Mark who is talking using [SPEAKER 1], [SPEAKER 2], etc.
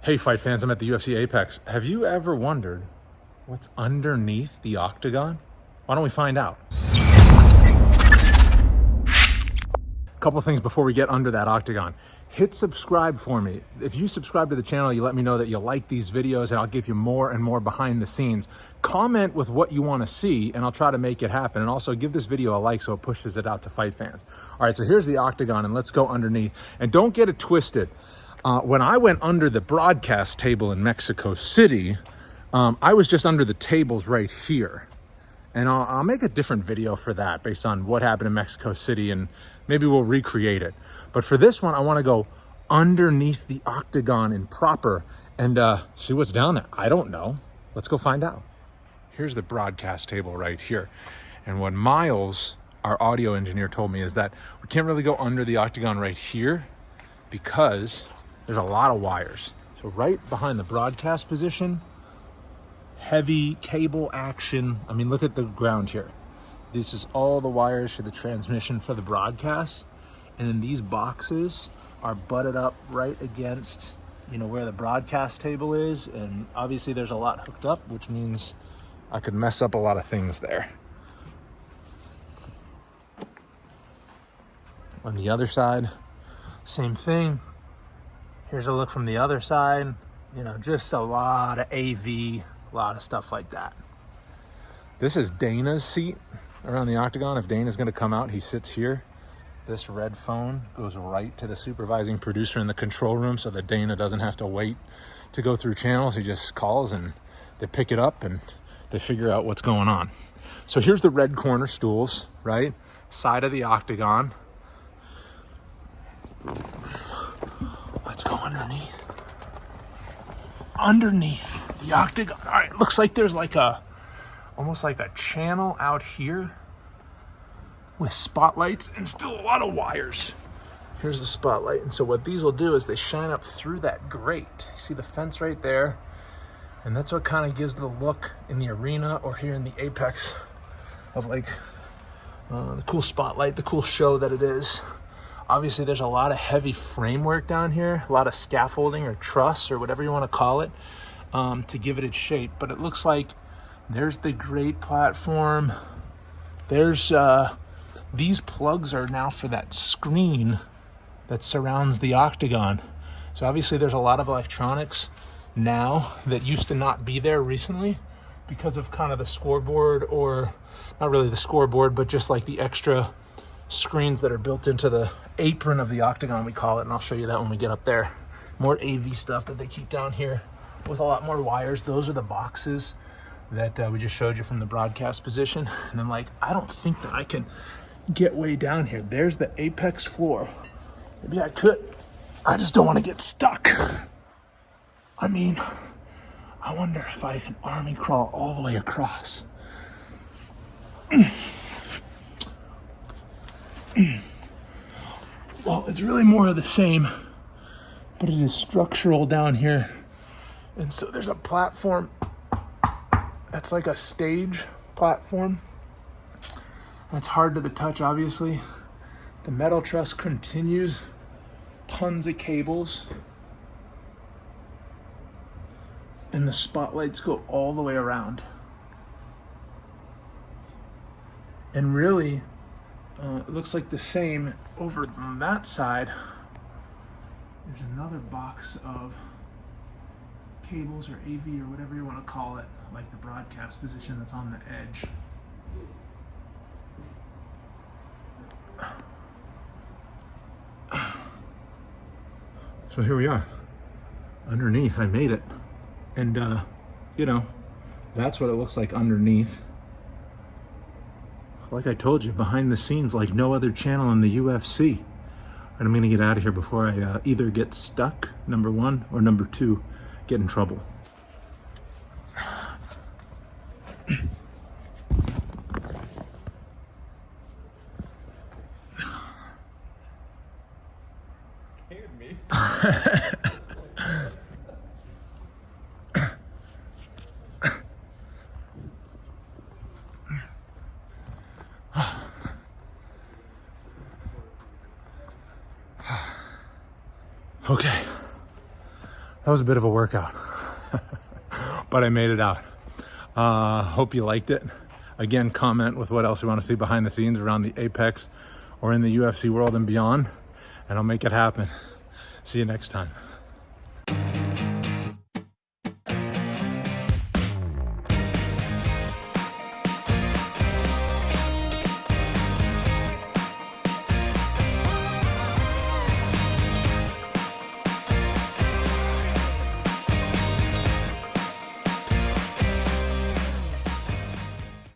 [SPEAKER 1] Hey fight fans, I'm at the UFC Apex. Have you ever wondered what's underneath the octagon? Why don't we find out? A couple things before we get under that octagon. Hit subscribe for me. If you subscribe to the channel, you let me know that you like these videos and I'll give you more and more behind the scenes. Comment with what you want to see and I'll try to make it happen. And also give this video a like so it pushes it out to fight fans. All right, so here's the octagon and let's go underneath. And don't get it twisted. When I went under the broadcast table in Mexico City, I was just under the tables right here. And I'll make a different video for that based on what happened in Mexico City and maybe we'll recreate it. But for this one, I want to go underneath the octagon in proper and see what's down there. I don't know. Let's go find out. Here's the broadcast table right here. And what Miles, our audio engineer, told me is that we can't really go under the octagon right here because there's a lot of wires. So right behind the broadcast position, heavy cable action. I mean, look at the ground here. This is all the wires for the transmission for the broadcast. And then these boxes are butted up right against, where the broadcast table is. And obviously there's a lot hooked up, which means I could mess up a lot of things there. On the other side, same thing. Here's a look from the other side. Just a lot of AV, a lot of stuff like that. This is Dana's seat around the octagon. If Dana's gonna come out, he sits here. This red phone goes right to the supervising producer in the control room so that Dana doesn't have to wait to go through channels. He just calls and they pick it up and they figure out what's going on. So here's the red corner stools, right? Side of the octagon. Let's go underneath. Underneath the octagon. All right, looks like there's almost like a channel out here with spotlights and still a lot of wires. Here's the spotlight. And so what these will do is they shine up through that grate. You see the fence right there? And that's what kind of gives the look in the arena or here in the Apex of the cool spotlight, the cool show that it is. Obviously, there's a lot of heavy framework down here, a lot of scaffolding or truss or whatever you want to call it to give it its shape. But it looks like there's the grate platform. There's these plugs are now for that screen that surrounds the octagon. So obviously, there's a lot of electronics now that used to not be there recently because of kind of the scoreboard, or not really the scoreboard, but just like the extra screens that are built into the apron of the octagon, we call it, and I'll show you that when we get up there. More AV stuff that they keep down here with a lot more wires. Those are the boxes that we just showed you from the broadcast position. And then I don't think that I can get way down here. There's the Apex floor. Maybe I could. I just don't want to get stuck. I mean, I wonder if I can army crawl all the way across. Well, it's really more of the same, but it is structural down here. And so there's a platform that's like a stage platform. That's hard to the touch, obviously. The metal truss continues. Tons of cables. And the spotlights go all the way around. And really, it looks like the same over on that side. There's another box of cables or AV or whatever you want to call it, like the broadcast position that's on the edge. So here we are, underneath. I made it. And, that's what it looks like underneath. Like I told you, behind the scenes, like no other channel in the UFC. And I'm gonna get out of here before I either get stuck, number one, or number two, get in trouble. Scared me. Okay,
[SPEAKER 2] That was a bit of a workout, but I made it out. Hope you liked it. Again, comment with what else you want to see behind the scenes around the Apex or in the UFC world and beyond, and I'll make it happen. See you next time.